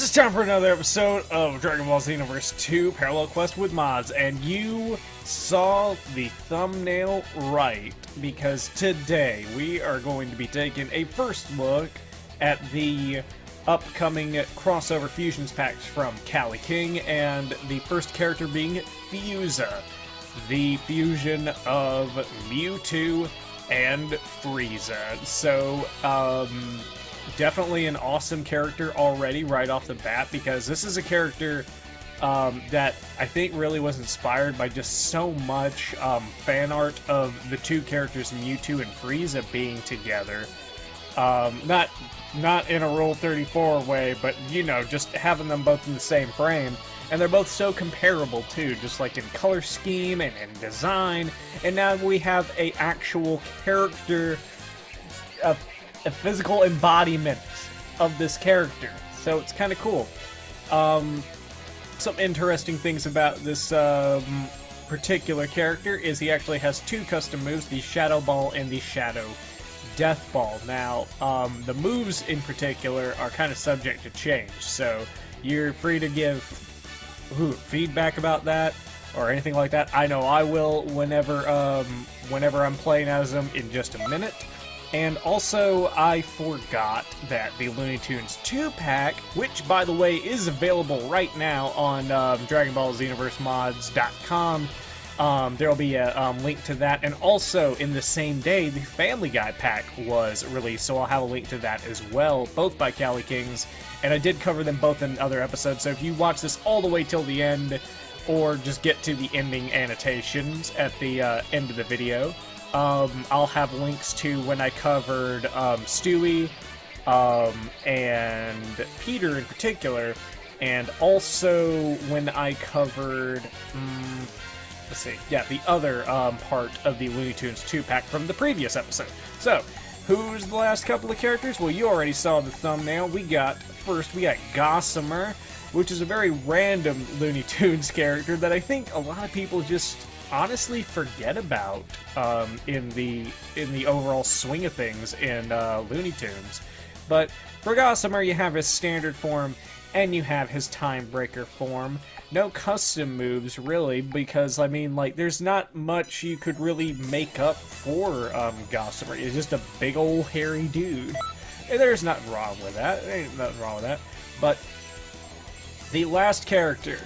It's time for another episode of Dragon Ball Xenoverse 2 Parallel Quest with Mods, and you saw the thumbnail right, because today we are going to be taking a first look at the upcoming crossover fusions packs from Cali King, and the first character being Fewza, the fusion of Mewtwo and Freiza. So, definitely an awesome character already right off the bat, because this is a character that I think really was inspired by just so much fan art of the two characters, Mewtwo and Freiza, being together. Not in a Rule 34 way, but, you know, just having them both in the same frame. And they're both so comparable, too, just like in color scheme and in design. And now we have a actual character, a physical embodiment of this character. So it's kind of cool. Some interesting things about this particular character is he actually has two custom moves, the Shadow Ball and the Shadow Death Ball. Now, the moves in particular are kind of subject to change, so you're free to give feedback about that or anything like that. I know I will whenever I'm playing as them in just a minute. And also, I forgot that the Looney Tunes 2-pack, which, by the way, is available right now on DragonBallXenoverseMods.com. There will be a link to that. And also, in the same day, the Family Guy pack was released, so I'll have a link to that as well, both by Cali Kings. And I did cover them both in other episodes, so if you watch this all the way till the end, or just get to the ending annotations at the end of the video, I'll have links to when I covered Stewie and Peter in particular, and also when I covered, let's see, yeah, the other part of the Looney Tunes 2-pack from the previous episode. So, who's the last couple of characters? Well, you already saw the thumbnail. First we got Gossamer, which is a very random Looney Tunes character that I think a lot of people just honestly forget about in the overall swing of things in Looney Tunes. But for Gossamer, you have his standard form and you have his time breaker form. No custom moves really, because I mean, like, there's not much you could really make up for Gossamer. He's just a big old hairy dude. And there's nothing wrong with that. There ain't nothing wrong with that. But the last character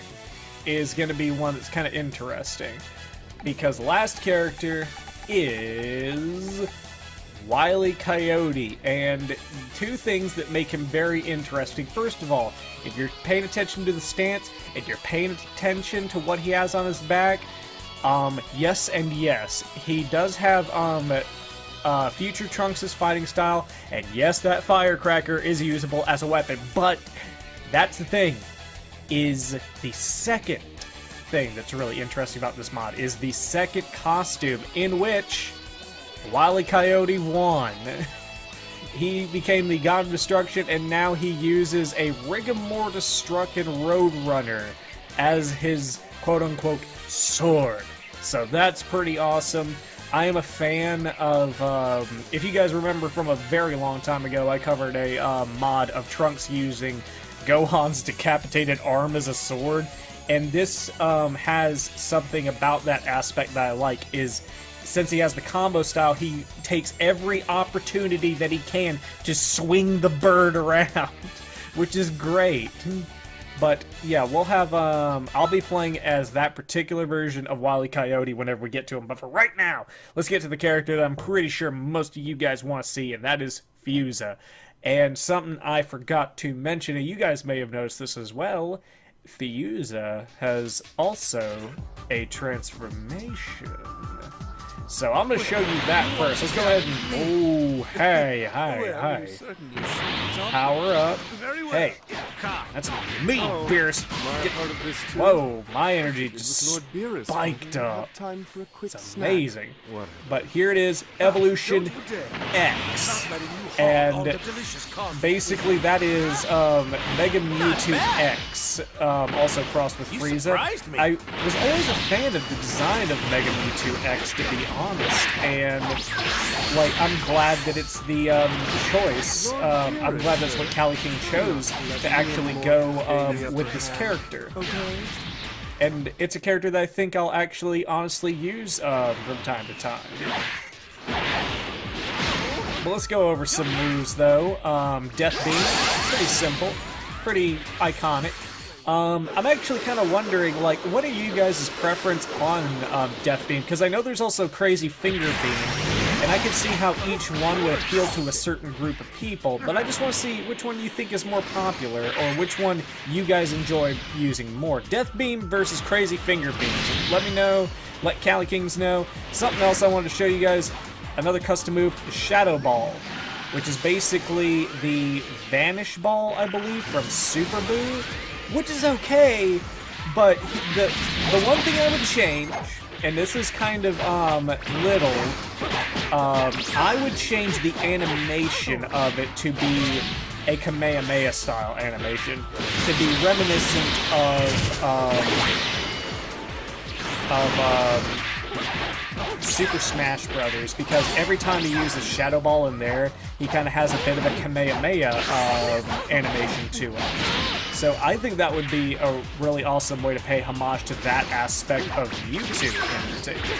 is going to be one that's kind of interesting, because the last character is Wily Coyote, and two things that make him very interesting. First of all, if you're paying attention to the stance, if you're paying attention to what he has on his back, yes and yes, he does have Future Trunks' fighting style, and yes, that firecracker is usable as a weapon, but that's the thing, is the second thing that's really interesting about this mod is the second costume, in which Wile Coyote won. He became the God of Destruction, and now he uses a Rigor-Mortis-Strucken Roadrunner as his quote-unquote sword. So that's pretty awesome. I am a fan of, if you guys remember from a very long time ago, I covered a mod of Trunks using Gohan's decapitated arm as a sword. And this has something about that aspect that I like, is since he has the combo style, he takes every opportunity that he can to swing the bird around, which is great. But yeah, we'll have, I'll be playing as that particular version of Wile Coyote whenever we get to him. But for right now, let's get to the character that I'm pretty sure most of you guys want to see, and that is Fewza. And something I forgot to mention, and you guys may have noticed this as well, Fewza has also a transformation. So I'm going to show you that first. Let's go ahead and... Oh, hey, hi. Power up. Hey, that's me, Beerus. Whoa, my energy just spiked up. It's amazing. But here it is, Evolution X. And basically that is Mega Mewtwo X. also crossed with Freiza. I was always a fan of the design of Mega Mewtwo X, to be honest, and like I'm glad that it's the choice. I'm glad that's what Cali King chose to actually go with this character. And it's a character that I think I'll actually honestly use from time to time. But let's go over some moves, though. Death Beam, pretty simple, pretty iconic. I'm actually kind of wondering, like, what are you guys' preference on Death Beam? Because I know there's also Crazy Finger Beam, and I can see how each one would appeal to a certain group of people, but I just want to see which one you think is more popular, or which one you guys enjoy using more. Death Beam versus Crazy Finger Beam. Let me know, let Cali Kings know. Something else I wanted to show you guys. Another custom move, the Shadow Ball, which is basically the Vanish Ball, I believe, from Super Boo, which is okay, but the one thing I would change, and this is kind of little, I would change the animation of it to be a Kamehameha style animation, to be reminiscent of Super Smash Brothers, because every time he uses Shadow Ball in there, he kind of has a bit of a Kamehameha animation to it. So I think that would be a really awesome way to pay homage to that aspect of Mewtwo in particular.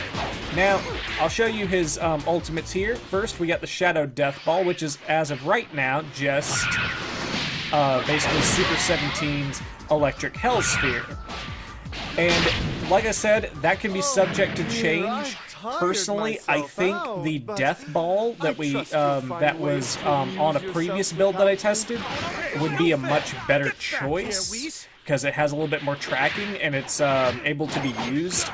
Now, I'll show you his ultimates here. First, we got the Shadow Death Ball, which is, as of right now, just basically Super 17's Electric Hell Sphere. And like I said, that can be subject to change. Personally, I think the Death Ball that that was on a previous build that I tested would be a much better choice, because it has a little bit more tracking and it's able to be used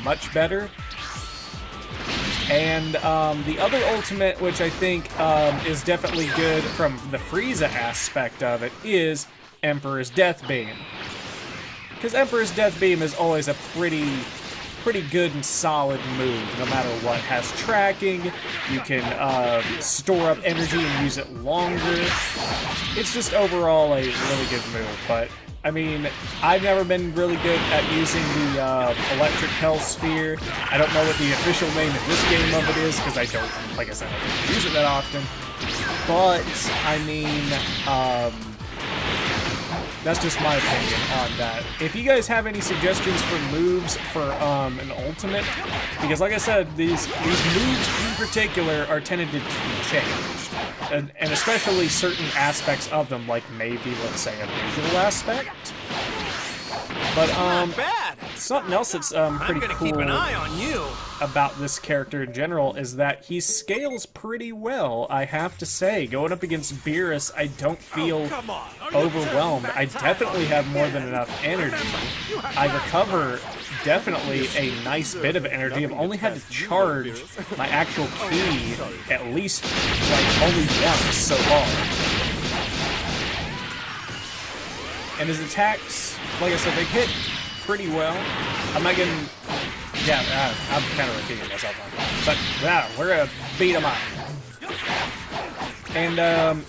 much better. And the other ultimate, which I think is definitely good from the Freiza aspect of it, is Emperor's Death Beam. Because Emperor's Death Beam is always a pretty good and solid move, no matter what. It has tracking, you can store up energy and use it longer. It's just overall a really good move, but I mean, I've never been really good at using the Electric Hell Sphere. I don't know what the official name in this game of it is, because I don't, like I said, I don't use it that often. But, I mean, that's just my opinion on that. If you guys have any suggestions for moves for an ultimate, because like I said, these moves in particular are tended to change, and especially certain aspects of them, like maybe, let's say, a visual aspect. But something else that's pretty cool about this character in general is that he scales pretty well, I have to say. Going up against Beerus, I don't feel overwhelmed. I definitely have more than enough energy. I recover definitely a nice bit of energy. I've only had to charge my actual key at least like only once so far. And his attacks, like I said, they hit pretty well. I'm not getting... Yeah, I'm kind of repeating myself on that. But, yeah, we're gonna beat him up. And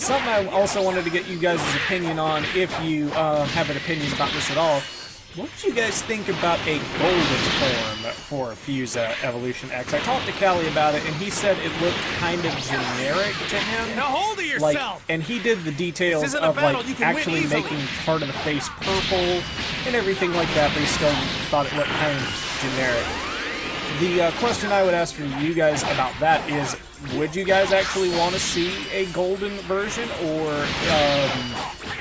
something I also wanted to get you guys' opinion on, if you have an opinion about this at all. What did you guys think about a golden form for Fewza Evolution X? I talked to Callie about it, and he said it looked kind of generic to him. Now hold it yourself! Like, and he did the details of like actually making part of the face purple and everything like that, but he still thought it looked kind of generic. The question I would ask for you guys about that is, would you guys actually want to see a golden version, or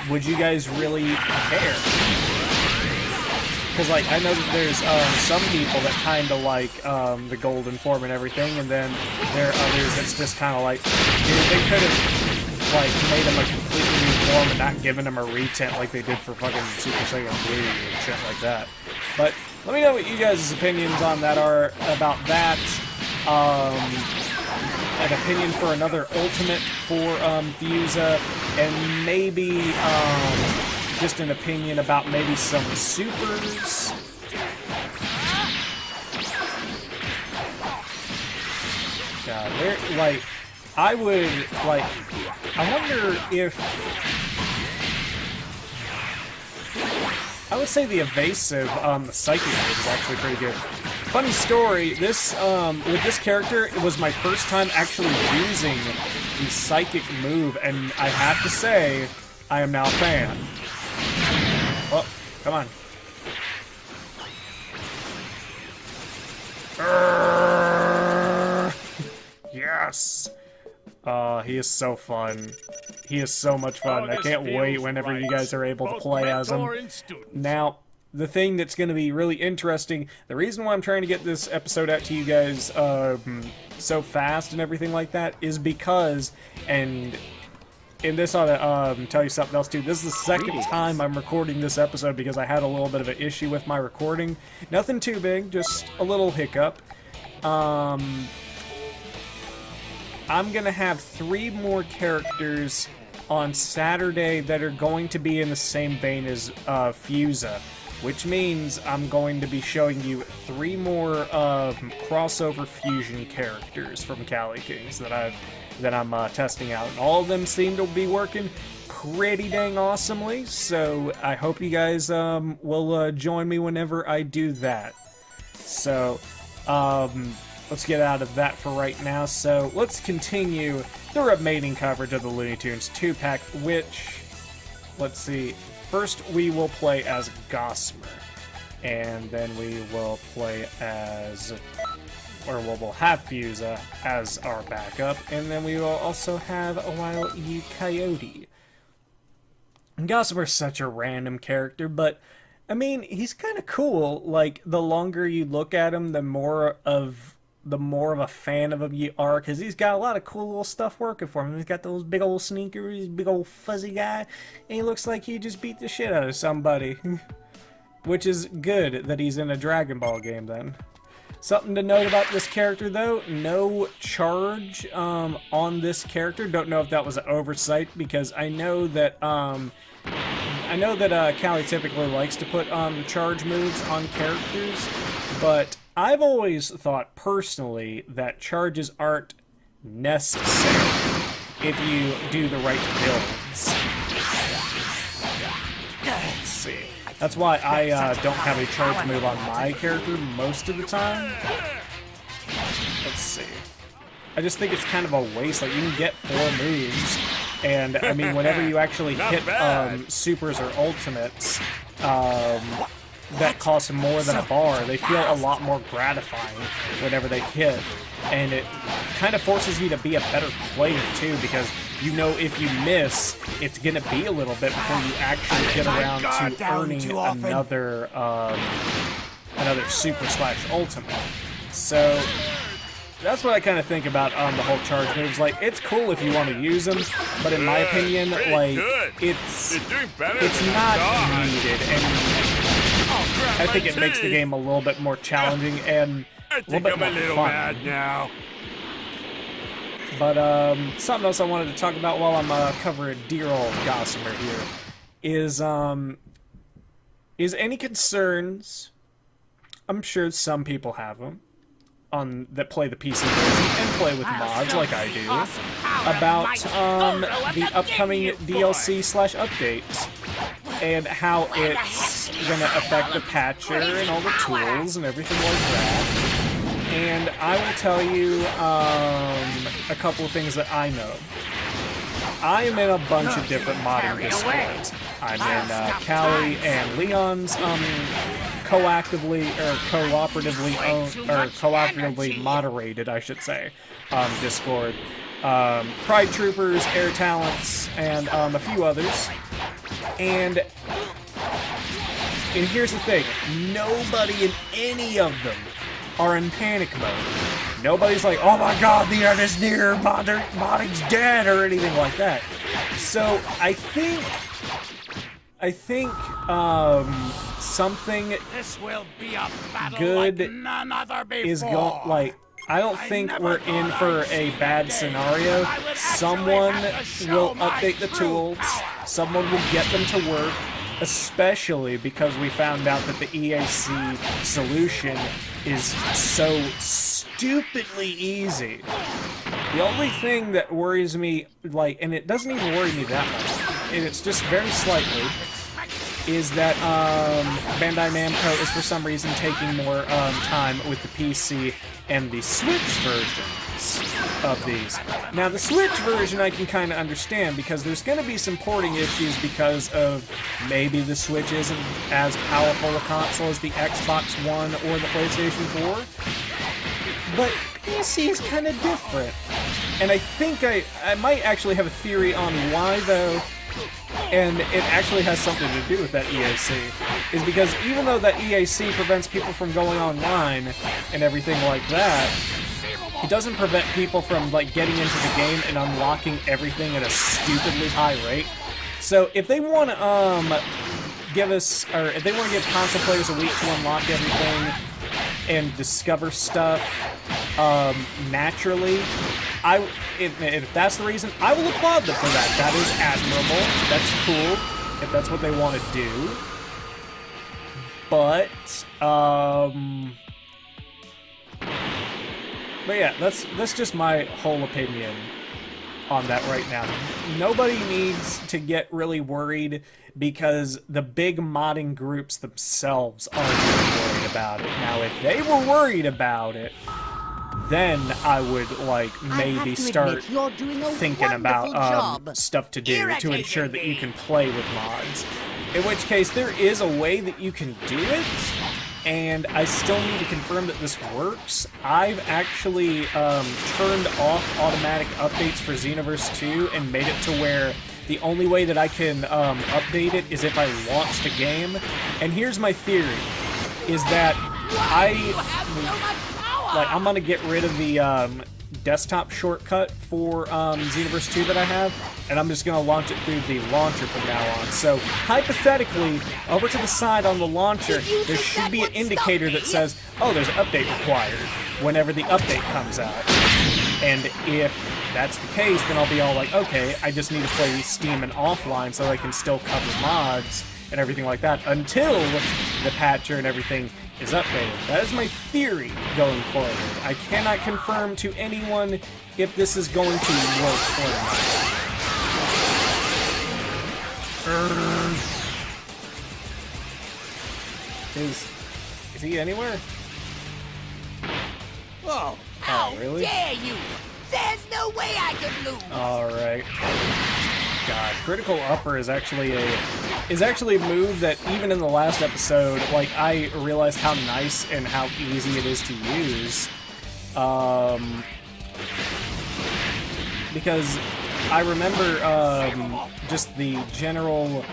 would you guys really care? Because, like, I know that there's some people that kind of like the golden form and everything, and then there are others that's just kind of like, dude, they could have, like, made him a completely new form and not given him a retint like they did for fucking Super Saiyan Blue and shit like that. But let me know what you guys' opinions on that are about that. An opinion for another ultimate for Fewza, and maybe just an opinion about maybe some supers. God, they're like, I would like, I wonder if I would say the evasive, the psychic move is actually pretty good. Funny story, this, with this character, it was my first time actually using the psychic move, and I have to say, I am now a fan. Oh, come on. Yes! He is so fun. He is so much fun. I can't wait whenever you guys are able to play as him. Now, the thing that's going to be really interesting, the reason why I'm trying to get this episode out to you guys so fast and everything like that is because, and this ought to tell you something else too, this is the second time I'm recording this episode because I had a little bit of an issue with my recording. Nothing too big, just a little hiccup. I'm gonna have 3 more characters on Saturday that are going to be in the same vein as Fewza, which means I'm going to be showing you 3 more crossover fusion characters from Cali Kings that I'm testing out, and all of them seem to be working pretty dang awesomely. So I hope you guys will join me whenever I do that. So let's get out of that for right now. So let's continue the remaining coverage of the Looney Tunes 2-pack, which, let's see, first we will play as Gossamer, and then we will play as, or we'll have Fewza as our backup, and then we will also have a Wily Coyote. Gossamer's such a random character, but I mean, he's kind of cool. Like, the longer you look at him, the more of a fan of him you are, because he's got a lot of cool little stuff working for him. He's got those big old sneakers, big old fuzzy guy, and he looks like he just beat the shit out of somebody. Which is good that he's in a Dragon Ball game then. Something to note about this character though, no charge on this character. Don't know if that was an oversight, because I know that Callie typically likes to put charge moves on characters, but I've always thought personally that charges aren't necessary if you do the right builds. Let's see. That's why I don't have a charge move on my character most of the time. Let's see. I just think it's kind of a waste. Like, you can get 4 moves, and I mean, whenever you actually hit supers or ultimates, that cost more than a bar, they feel a lot more gratifying whenever they hit, and it kind of forces you to be a better player too, because you know if you miss, it's gonna be a little bit before you actually get around to earning another super / ultimate. So that's what I kind of think about the whole charge moves. Like, it's cool if you want to use them, but in my opinion, like, it's not needed, and I think it makes the game a little bit more challenging and a little bit more fun. Now. But something else I wanted to talk about while I'm covering dear old Gossamer here is any concerns. I'm sure some people have them that play the PC version and play with mods like I do about the upcoming DLC / updates and how it's gonna affect the patcher and all the tools and everything like that. And I will tell you a couple of things that I know. I am in a bunch of different modding discords. I'm in Callie and Leon's cooperatively moderated, I should say, Discord. Pride Troopers, Air Talents, and a few others. And here's the thing, nobody in any of them are in panic mode. Nobody's like, oh my god, the end is near, modding's dead, or anything like that. So I think something good is going, like, I don't think we're in for a bad scenario. Someone will update the tools, someone will get them to work, especially because we found out that the EAC solution is so stupidly easy. The only thing that worries me, like, and it doesn't even worry me that much, and it's just very slightly, is that Bandai Namco is for some reason taking more time with the PC and the Switch versions of these. Now, the Switch version I can kind of understand because there's going to be some porting issues because of maybe the Switch isn't as powerful a console as the Xbox One or the PlayStation 4. But PC is kind of different. And I think I might actually have a theory on why, though, and it actually has something to do with that EAC, is because even though that EAC prevents people from going online and everything like that, it doesn't prevent people from, like, getting into the game and unlocking everything at a stupidly high rate. So if they want to give us, or if they want to give console players a week to unlock everything and discover stuff naturally, if that's the reason, I will applaud them for that. That is admirable. That's cool, if that's what they want to do. But yeah, that's just my whole opinion on that right now. Nobody needs to get really worried because the big modding groups themselves aren't really worried about it. Now, if they were worried about it, then I would, like, maybe start thinking about stuff to do to ensure that you can play with mods. In which case, there is a way that you can do it, and I still need to confirm that this works. I've actually turned off automatic updates for Xenoverse 2 and made it to where the only way that I can update it is if I launch the game. And here's my theory, is that I'm gonna get rid of the desktop shortcut for Xenoverse 2 that I have, and I'm just gonna launch it through the launcher from now on. So, hypothetically, over to the side on the launcher, there should be an indicator that says, oh, there's an update required, whenever the update comes out. And if that's the case, then I'll be all like, okay, I just need to play Steam and offline so I can still cover mods and everything like that until the patcher and everything is updated. That is my theory going forward. I cannot confirm to anyone if this is going to work or not. Is he anywhere? Whoa! Oh, really? How dare you! There's no way I can lose! Alright. God, critical upper is actually a move that even in the last episode, like, I realized how nice and how easy it is to use. Because I remember just the general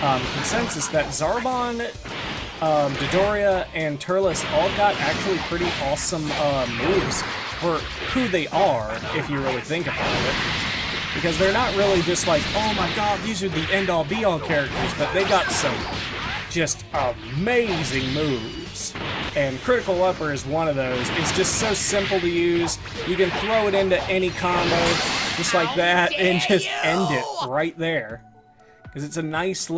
consensus that Zarbon, Dodoria, and Turles all got actually pretty awesome moves for who they are, if you really think about it. Because they're not really just like, oh my god, these are the end-all be-all characters, but they got some just amazing moves. And Critical Upper is one of those. It's just so simple to use. You can throw it into any combo, just like that, and just end it right there. Because it's a nice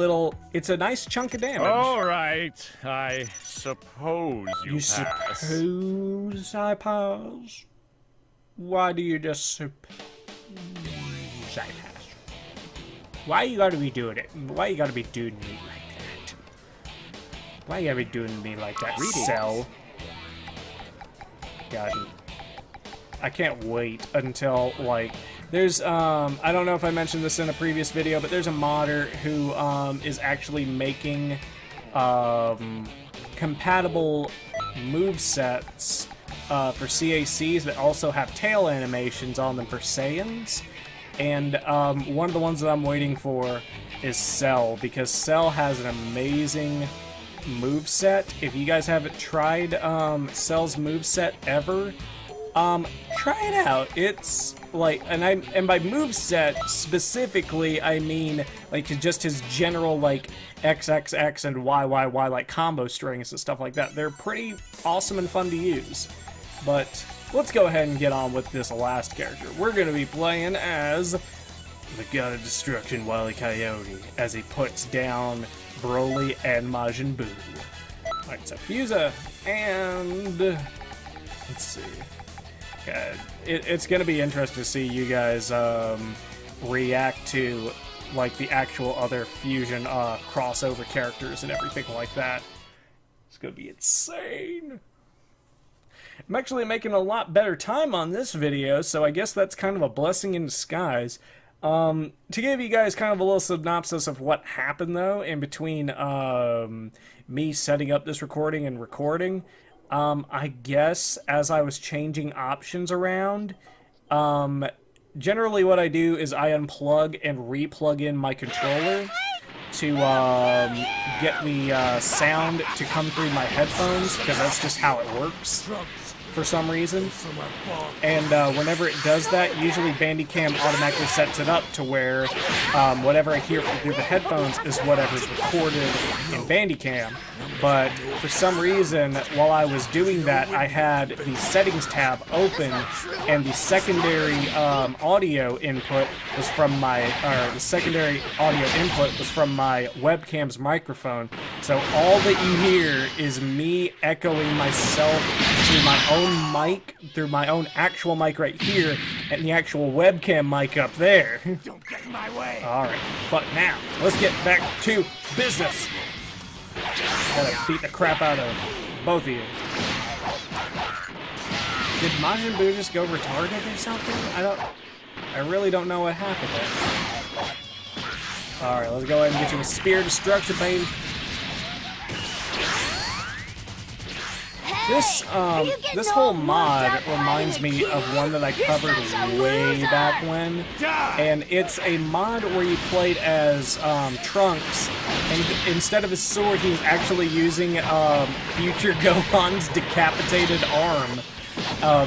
chunk of damage. Alright, I suppose you pass. Suppose I pass? Why do you just suppose I pass? Why you gotta be doing it? Why you gotta be doing me like that? Why you gotta be doing me like that, Cell? God, I can't wait until, like, there's, I don't know if I mentioned this in a previous video, but there's a modder who, is actually making, compatible movesets, for CACs that also have tail animations on them for Saiyans. And, one of the ones that I'm waiting for is Cell, because Cell has an amazing moveset. If you guys haven't tried, Cell's moveset ever, try it out. It's like, and by moveset specifically, I mean like just his general like XXX and YYY like combo strings and stuff like that. They're pretty awesome and fun to use. But let's go ahead and get on with this last character. We're gonna be playing as the God of Destruction, Wily Coyote, as he puts down Broly and Majin Buu. Alright, so Fewza, and let's see. It's going to be interesting to see you guys react to like the actual other fusion crossover characters and everything like that. It's gonna be insane. I'm actually making a lot better time on this video, so I guess that's kind of a blessing in disguise. To give you guys kind of a little synopsis of what happened, though, in between me setting up this recording and recording, I guess as I was changing options around, generally what I do is I unplug and re-plug in my controller to get the sound to come through my headphones, because that's just how it works for some reason. And whenever it does that, usually Bandicam automatically sets it up to where whatever I hear through the headphones is whatever's recorded in Bandicam. But for some reason, while I was doing that, I had the settings tab open, and the secondary audio input was from my, the secondary audio input was from my webcam's microphone. So all that you hear is me echoing myself through my own mic, through my own actual mic right here, and the actual webcam mic up there. Don't get in my way. Alright, but now, let's get back to business. Gotta beat the crap out of both of you. Did Majin Buu just go retarded or something? I really don't know what happened there. Alright, let's go ahead and get you a Spear Destruction, baby. This whole mod reminds me of one that I covered way back when, and it's a mod where you played as Trunks, and instead of his sword, he was actually using future Gohan's decapitated arm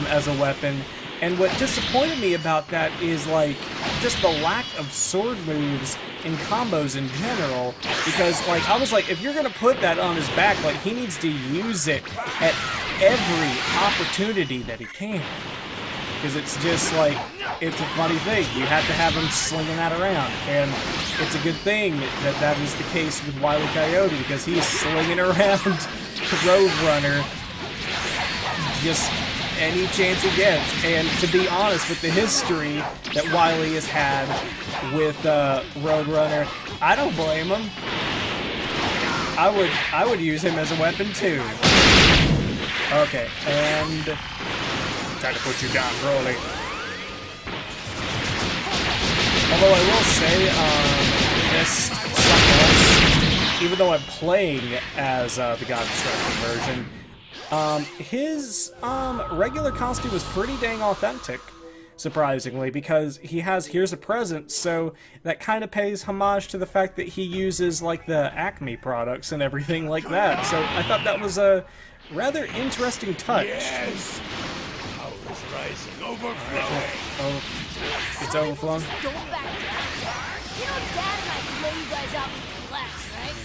as a weapon. And what disappointed me about that is, like, just the lack of sword moves and combos in general, because, like, I was like, if you're gonna put that on his back, like, he needs to use it at every opportunity that he can. Because it's just, like, it's a funny thing. You have to have him slinging that around, and it's a good thing that that is the case with Wily Coyote, because he is slinging around Roadrunner just any chance he gets. And to be honest, with the history that Wily has had with Roadrunner, I don't blame him. I would use him as a weapon too. Okay, and time to put you down, Broly. Although I will say, this sucks, even though I'm playing as the God Destruction version, his regular costume was pretty dang authentic, surprisingly, because he has Here's a Present, so that kind of pays homage to the fact that he uses, like, the Acme products and everything like that. So I thought that was a rather interesting touch. Yes! Power is rising, overflowing. Oh, it's overflowing? Don't back down. You know Dad and I can blow you guys out with flex, right?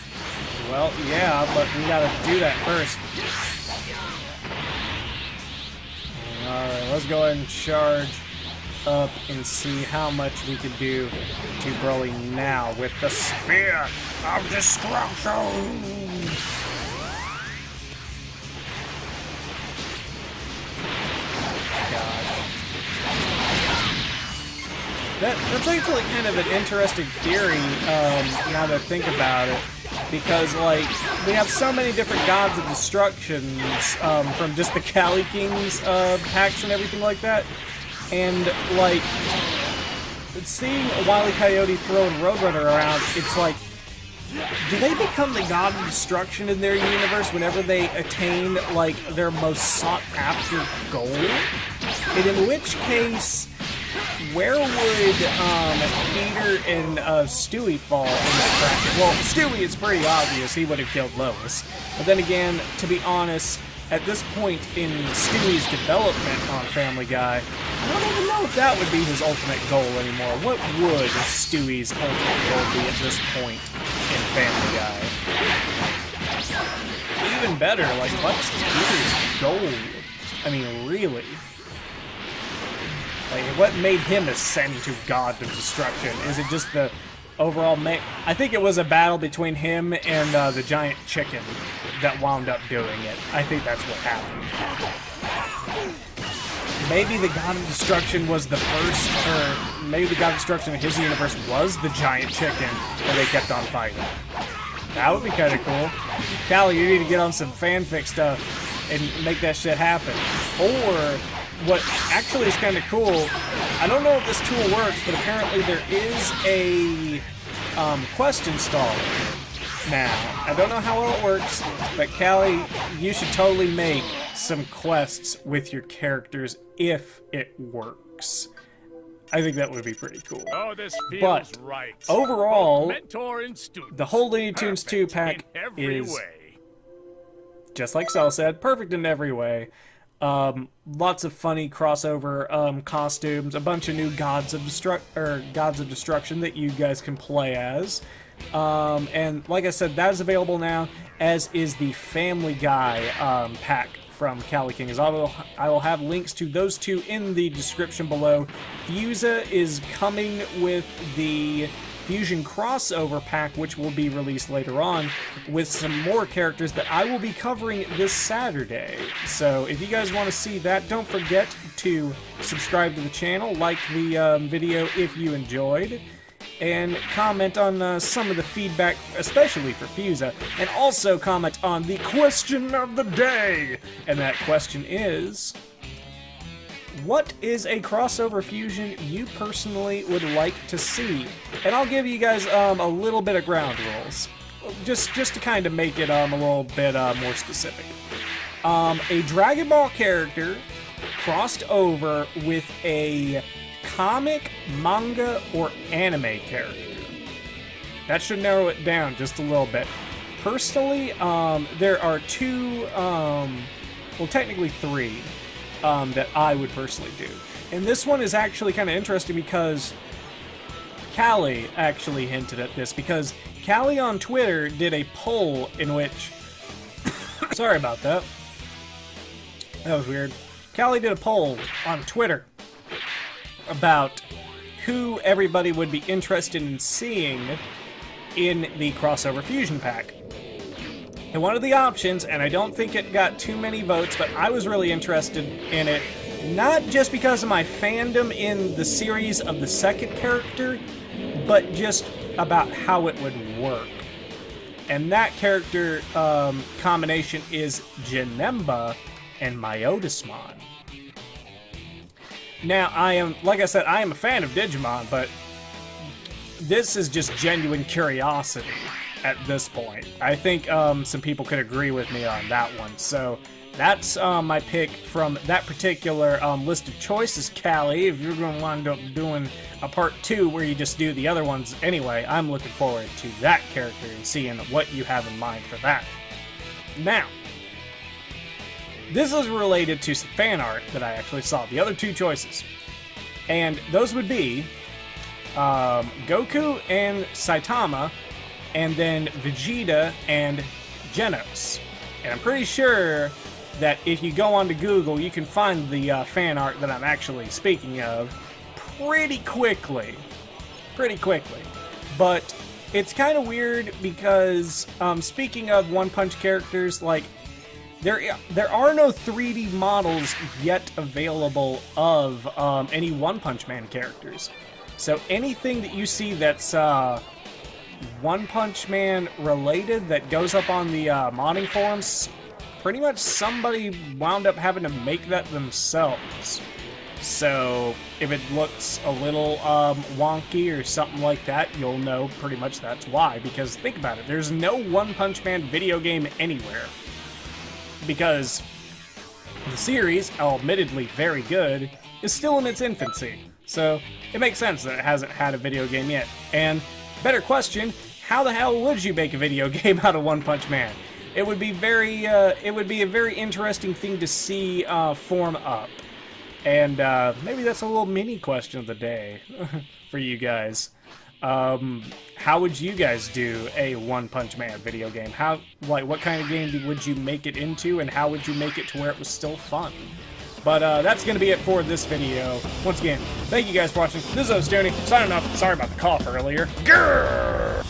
Well, yeah, but we gotta do that first. Alright, let's go ahead and charge up and see how much we can do to Broly now with the Spear of Destruction! That's actually kind of an interesting theory, now that I think about it, because, like, we have so many different gods of destructions, from just the Kali Kings packs and everything like that, and, like, seeing Wile E Coyote throwing Roadrunner around, it's like, do they become the god of destruction in their universe whenever they attain, like, their most sought-after goal? And in which case, where would Peter and Stewie fall in that bracket? Well, Stewie, it's pretty obvious he would have killed Lois. But then again, to be honest, at this point in Stewie's development on Family Guy, I don't even know if that would be his ultimate goal anymore. What would Stewie's ultimate goal be at this point in Family Guy? Even better, like, what's Peter's goal? I mean, really? Like, what made him ascend to God of Destruction? Is it just the overall I think it was a battle between him and the giant chicken that wound up doing it. I think that's what happened. maybe the God of Destruction was the first, or maybe the God of Destruction in his universe was the giant chicken that they kept on fighting. That would be kind of cool. Callie, you need to get on some fanfic stuff and make that shit happen. Or, what actually is kind of cool, I don't know if this tool works, but apparently there is a quest installer now. I don't know how well it works, but Callie, you should totally make some quests with your characters if it works. I think that would be pretty cool. Oh, this feels But right. overall, Mentor and student. the whole Looney Tunes 2 pack in every is, way. just like Cell said, perfect in every way. Lots of funny crossover costumes, a bunch of new gods of destruction that you guys can play as. And like I said, that is available now, as is the Family Guy pack from Cali King. As I will have links to those two in the description below. Fewza is coming with the Fusion crossover pack, which will be released later on, with some more characters that I will be covering this Saturday. So if you guys want to see that, don't forget to subscribe to the channel, like the video if you enjoyed, and comment on some of the feedback, especially for Fewza, and also comment on the question of the day. And that question is, what is a crossover fusion you personally would like to see? And I'll give you guys a little bit of ground rules, just to kind of make it a little bit more specific. A Dragon Ball character crossed over with a comic, manga, or anime character. That should narrow it down just a little bit. Personally, there are two, well, technically three, that I would personally do. And this one is actually kind of interesting because Callie actually hinted at this, because Callie on Twitter did a poll in which sorry about that. That was weird. Callie did a poll on Twitter about who everybody would be interested in seeing in the crossover fusion pack. And one of the options, and I don't think it got too many votes, but I was really interested in it, not just because of my fandom in the series of the second character, but just about how it would work. And that character combination is Janemba and Myotismon. Now, like I said, I am a fan of Digimon, but this is just genuine curiosity at this point. I think some people could agree with me on that one. So that's my pick from that particular list of choices, Callie. If you're going to wind up doing a part 2 where you just do the other ones anyway, I'm looking forward to that character and seeing what you have in mind for that. Now, this is related to some fan art that I actually saw. The other two choices. And those would be Goku and Saitama, and then Vegeta and Genos. And I'm pretty sure that if you go onto Google, you can find the fan art that I'm actually speaking of pretty quickly. But it's kind of weird because, speaking of One Punch characters, like, there are no 3D models yet available of any One Punch Man characters. So anything that you see that's One Punch Man related that goes up on the modding forums, pretty much somebody wound up having to make that themselves. So if it looks a little wonky or something like that, you'll know pretty much that's why. Because think about it, there's no One Punch Man video game anywhere. Because the series, admittedly very good, is still in its infancy. So it makes sense that it hasn't had a video game yet. And better question, how the hell would you make a video game out of One Punch Man? It would be a very interesting thing to see form up. And maybe that's a little mini question of the day for you guys. How would you guys do a One Punch Man video game? What kind of game would you make it into, and how would you make it to where it was still fun? But that's going to be it for this video. Once again, thank you guys for watching. This is Ostuni, signing off. Sorry about the cough earlier. Grrr!